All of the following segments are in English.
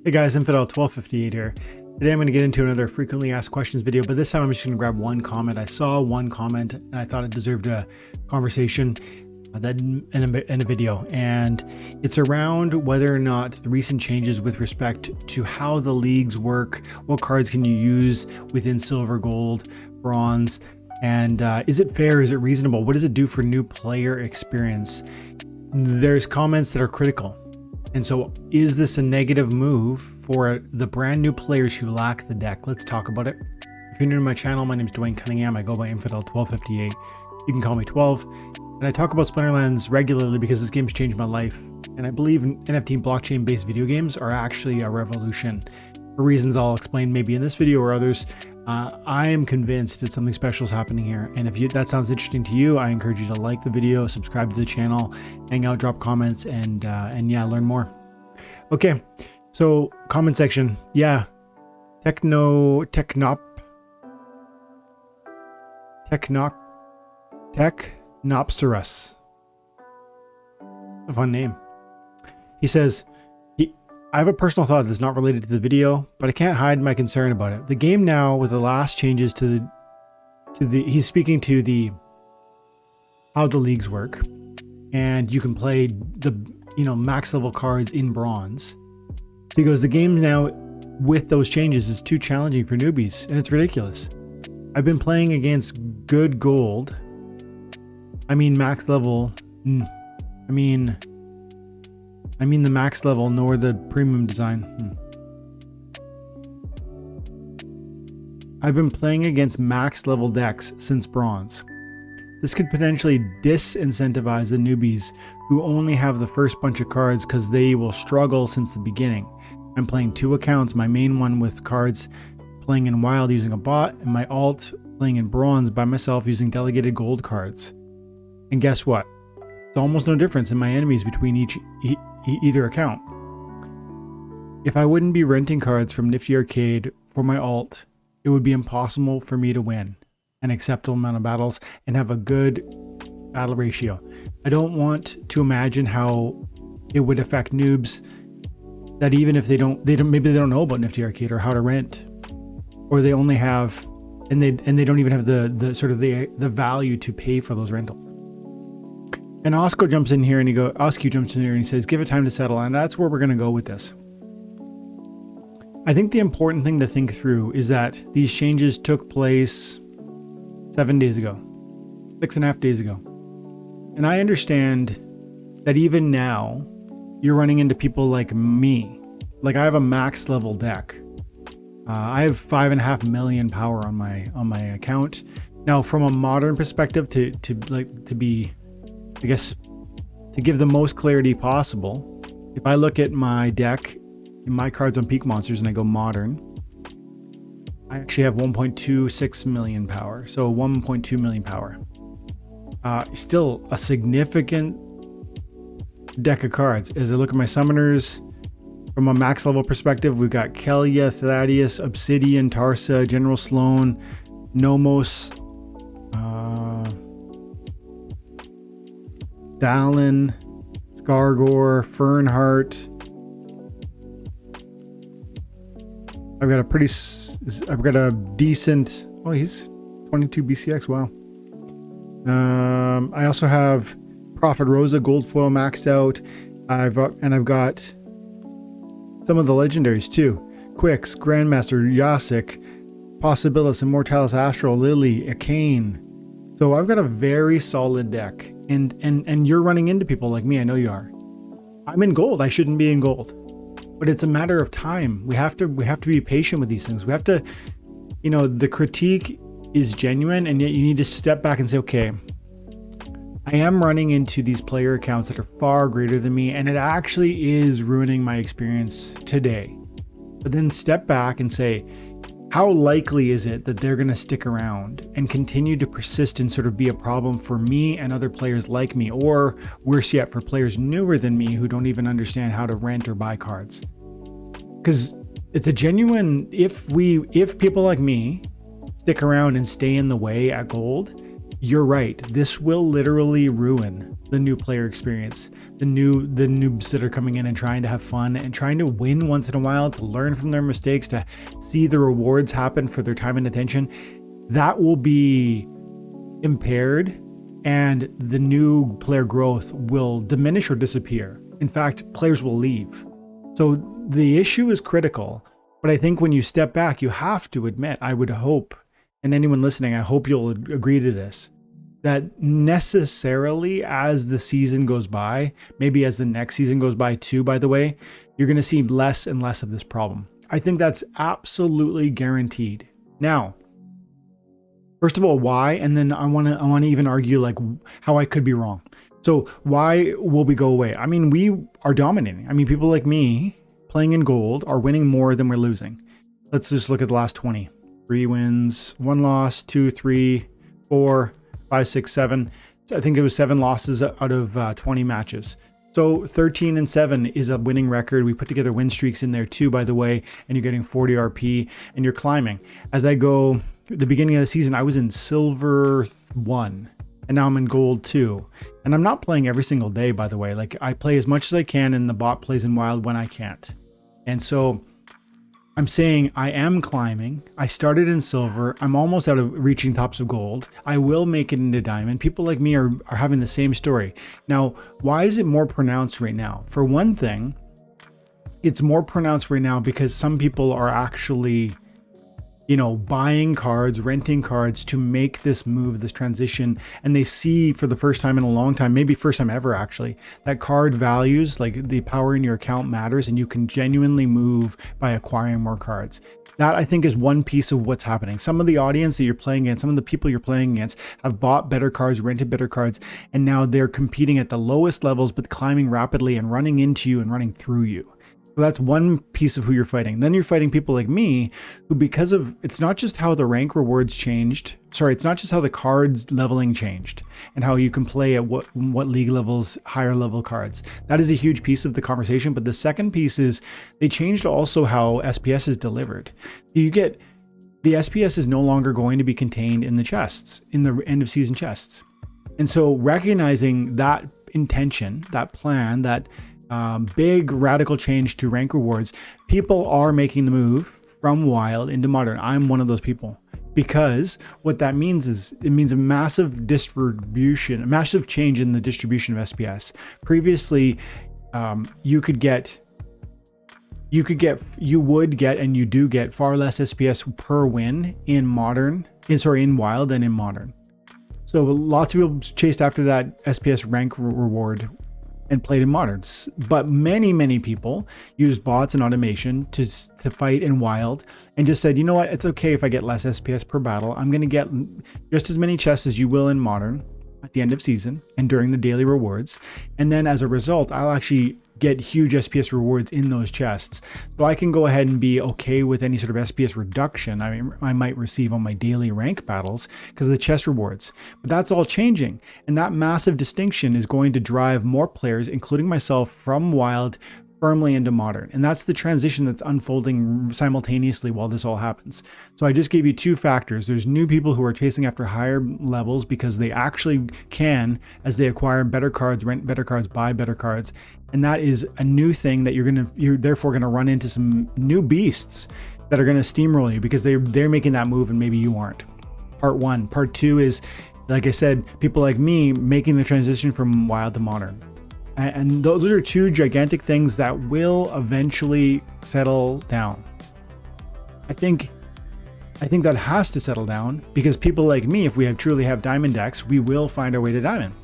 Hey guys, Infidel 1258 here. Today I'm going to get into another frequently asked questions video, but this time I'm just going to grab one comment. I saw one comment and I thought it deserved a conversation in a video, and it's around whether or not the recent changes with respect to how the leagues work, what cards can you use within silver, gold, bronze, and is it fair, is it reasonable, what does it do for new player experience? There's comments that are critical. And so is this a negative move for the brand new players who lack the deck? Let's talk about it. If you're new to my channel, my name is Dwayne Cunningham. I go by Infidel 1258. You can call me 12. And I talk about Splinterlands regularly because this game's changed my life. And I believe NFT and blockchain-based video games are actually a revolution. For reasons I'll explain maybe in this video or others, I am convinced that something special is happening here. And if that sounds interesting to you, I encourage you to like the video, subscribe to the channel, hang out, drop comments, and yeah, learn more. Okay, so comment section. Yeah, Technopserus. A fun name. He says, I have a personal thought that's not related to the video, but I can't hide my concern about it. The game now, with the last changes he's speaking to how the leagues work, and you can play the max level cards in bronze. Because the game now, with those changes, is too challenging for newbies, and it's ridiculous. I've been playing against good gold. I mean max level. I mean the max level, nor the premium design. I've been playing against max level decks since bronze. This could potentially disincentivize the newbies who only have the first bunch of cards because they will struggle since the beginning. I'm playing two accounts, my main one with cards playing in wild using a bot, and my alt playing in bronze by myself using delegated gold cards. And guess what? There's almost no difference in my enemies between either account. If I wouldn't be renting cards from Nifty Arcade for my alt, it would be impossible for me to win an acceptable amount of battles and have a good battle ratio. I don't want to imagine how it would affect noobs that even if maybe they don't know about Nifty Arcade or how to rent, or they only have and they don't even have the value to pay for those rentals. And Osco jumps in here and he says, give it time to settle. And that's where we're going to go with this. I think the important thing to think through is that these changes took place 7 days ago, 6.5 days ago. And I understand that even now you're running into people like me. Like I have a max level deck. I have 5.5 million power on my account. Now from a modern perspective, to give the most clarity possible, if I look at my deck and my cards on Peak Monsters and I go modern, I actually have 1.26 million power. So 1.2 million power. Still a significant deck of cards. As I look at my summoners, from a max level perspective, we've got Kelia, Thaddeus, Obsidian, Tarsa, General Sloan, Nomos, Dallin, Skargor, Fernheart. I've got a decent, oh, he's 22 BCX, wow. I also have Prophet Rosa, Gold Foil maxed out. I've got some of the legendaries too. Quix, Grandmaster, Yasik, Possibilis, Immortalis Astral, Lily, Akane. So I've got a very solid deck. And you're running into people like me. I know you are. I'm in gold. I shouldn't be in gold. But it's a matter of time. We have to be patient with these things. We have to, the critique is genuine, and yet you need to step back and say, okay, I am running into these player accounts that are far greater than me, and it actually is ruining my experience today. But then step back and say, how likely is it that they're going to stick around and continue to persist and sort of be a problem for me and other players like me, or worse yet, for players newer than me who don't even understand how to rent or buy cards? Because it's a genuine, if people like me stick around and stay in the way at gold, you're right. This will literally ruin the new player experience. The noobs that are coming in and trying to have fun and trying to win once in a while, to learn from their mistakes, to see the rewards happen for their time and attention. That will be impaired, and the new player growth will diminish or disappear. In fact, players will leave. So the issue is critical, but I think when you step back, you have to admit, I would hope, and anyone listening, I hope you'll agree to this, that necessarily as the season goes by, maybe as the next season goes by too, by the way, you're going to see less and less of this problem. I think that's absolutely guaranteed. Now, first of all, why? And then I want to even argue like how I could be wrong. So why will we go away? I mean, we are dominating. I mean, people like me playing in gold are winning more than we're losing. Let's just look at the last 20. 3 wins, 1 loss, 2, 3, 4, 5, 6, 7. I think it was 7 losses out of 20 matches. So 13-7 is a winning record. We put together win streaks in there too, by the way, and you're getting 40 RP and you're climbing. As I go, the beginning of the season, I was in silver 1 and now I'm in gold 2. And I'm not playing every single day, by the way. Like, I play as much as I can and the bot plays in wild when I can't. And so I'm saying I am climbing. I started in silver. I'm almost out of reaching tops of gold. I will make it into diamond. People like me are having the same story. Now, why is it more pronounced right now? For one thing, it's more pronounced right now because some people are actually, you know, buying cards, renting cards to make this move, this transition. And they see for the first time in a long time, maybe first time ever actually, that card values, like the power in your account matters, and you can genuinely move by acquiring more cards. That, I think, is one piece of what's happening. Some of the audience that you're playing against, some of the people you're playing against have bought better cards, rented better cards, and now they're competing at the lowest levels, but climbing rapidly and running into you and running through you. So that's one piece of who you're fighting. Then you're fighting people like me who, because of, it's not just how the rank rewards changed. Sorry, it's not just how the cards leveling changed and how you can play at what league levels, higher level cards. That is a huge piece of the conversation. But the second piece is they changed also how SPS is delivered. You get, the SPS is no longer going to be contained in the chests, in the end of season chests. And so recognizing that intention, that plan, that big radical change to rank rewards, people are making the move from wild into modern. I'm one of those people, because what that means is it means a massive distribution, a massive change in the distribution of SPS. Previously, you would get, and you do get far less SPS per win in wild than in modern. So lots of people chased after that SPS rank reward and played in modern, but many people used bots and automation to fight in wild and just said, you know what, it's okay if I get less SPS per battle. I'm going to get just as many chests as you will in modern at the end of season and during the daily rewards, and then as a result I'll actually get huge SPS rewards in those chests, so I can go ahead and be okay with any sort of SPS reduction I might receive on my daily rank battles because of the chest rewards. But that's all changing, and that massive distinction is going to drive more players, including myself, from wild firmly into modern. And that's the transition that's unfolding simultaneously while this all happens. So I just gave you 2 factors. There's new people who are chasing after higher levels because they actually can, as they acquire better cards, rent better cards, buy better cards. And that is a new thing that you're therefore going to run into some new beasts that are going to steamroll you because they're making that move and maybe you aren't. Part 1. Part 2 is, like I said, people like me making the transition from wild to modern. And those are 2 gigantic things that will eventually settle down. I think that has to settle down because people like me, if we truly have diamond decks, we will find our way to diamond.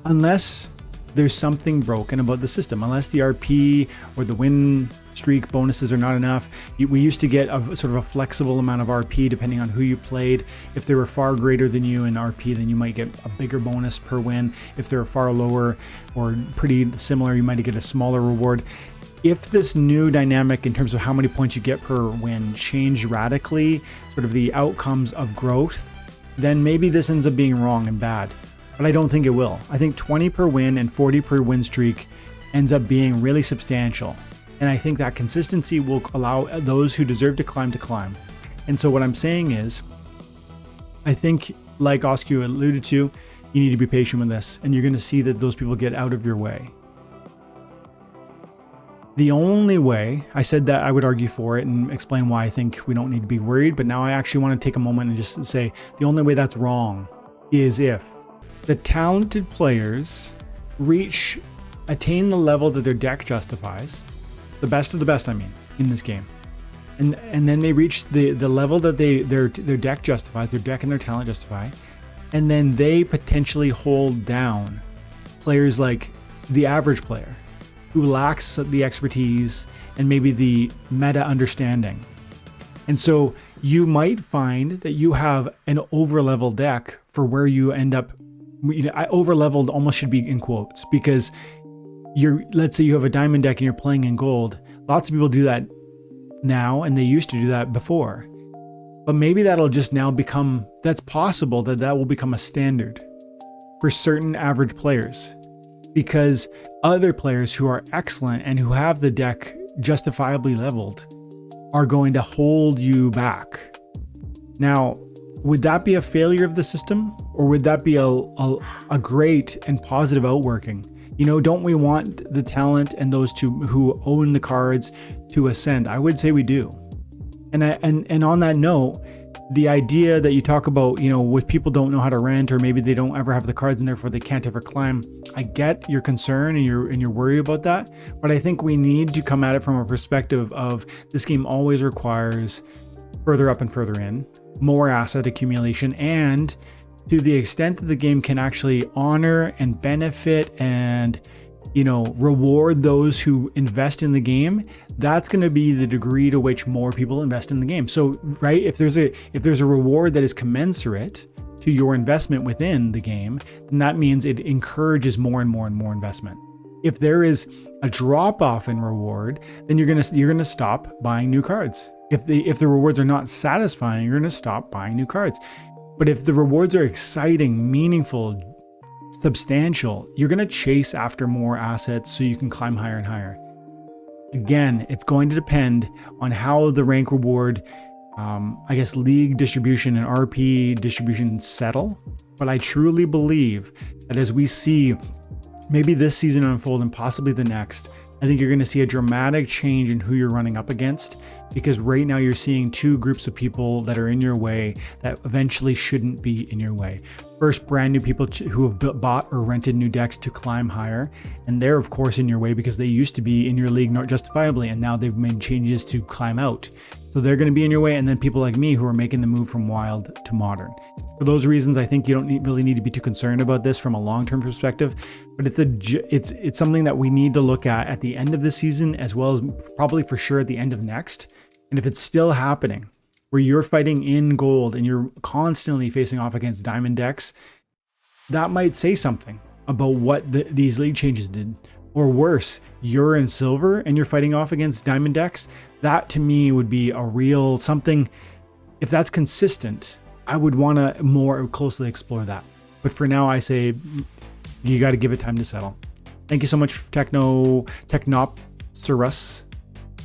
Unless there's something broken about the system, unless the RP or the win streak bonuses are not enough. We used to get a sort of a flexible amount of RP depending on who you played. If they were far greater than you in RP, then you might get a bigger bonus per win. If they're far lower or pretty similar, you might get a smaller reward. If this new dynamic in terms of how many points you get per win change radically, sort of the outcomes of growth, then maybe this ends up being wrong and bad. But I don't think it will. I think 20 per win and 40 per win streak ends up being really substantial. And I think that consistency will allow those who deserve to climb to climb. And so what I'm saying is, I think, like Oscu alluded to, you need to be patient with this, and you're going to see that those people get out of your way. The only way, I said that I would argue for it and explain why I think we don't need to be worried, but now I actually want to take a moment and just say the only way that's wrong is if the talented players attain the level that their deck justifies, the best of the best, I mean, in this game. And then they reach the level that their deck justifies, their deck and their talent justify, and then they potentially hold down players like the average player who lacks the expertise and maybe the meta understanding. And so you might find that you have an over-leveled deck for where you end up. Over-leveled almost should be in quotes, because let's say you have a diamond deck and you're playing in gold. Lots of people do that now, and they used to do that before. But maybe that'll just now become, that's possible that will become a standard for certain average players, because other players who are excellent and who have the deck justifiably leveled are going to hold you back. Now, would that be a failure of the system, or would that be a great and positive outworking? Don't we want the talent and those who own the cards to ascend? I would say we do. And on that note, the idea that you talk about, with people don't know how to rent, or maybe they don't ever have the cards and therefore they can't ever climb. I get your concern and your worry about that, but I think we need to come at it from a perspective of this game always requires further up and further in, more asset accumulation, and to the extent that the game can actually honor and benefit and reward those who invest in the game, that's going to be the degree to which more people invest in the game. So, right, if there's a reward that is commensurate to your investment within the game, then that means it encourages more and more and more investment. If there is a drop off in reward, then you're gonna stop buying new cards. If the rewards are not satisfying, you're gonna stop buying new cards. But if the rewards are exciting, meaningful, substantial, you're going to chase after more assets so you can climb higher and higher. Again, it's going to depend on how the rank reward, league distribution and RP distribution settle. But I truly believe that as we see maybe this season unfold and possibly the next, I think you're going to see a dramatic change in who you're running up against, because right now you're seeing two groups of people that are in your way that eventually shouldn't be in your way. First, brand new people who have bought or rented new decks to climb higher, and they're of course in your way because they used to be in your league not justifiably, and now they've made changes to climb out. So they're going to be in your way, and then people like me who are making the move from wild to modern. For those reasons, I think you don't really need to be too concerned about this from a long-term perspective, but it's something that we need to look at the end of this season, as well as probably for sure at the end of next. And if it's still happening, where you're fighting in gold and you're constantly facing off against diamond decks, that might say something about what these league changes did. Or worse, you're in silver and you're fighting off against diamond decks. That to me would be a real something. If that's consistent, I would want to more closely explore that. But for now, I say you got to give it time to settle. Thank you so much, Technopterus.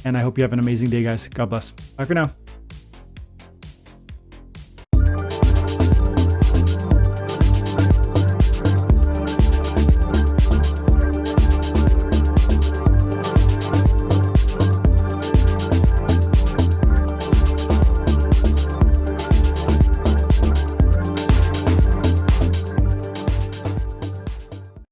And I hope you have an amazing day, guys. God bless. Bye for now.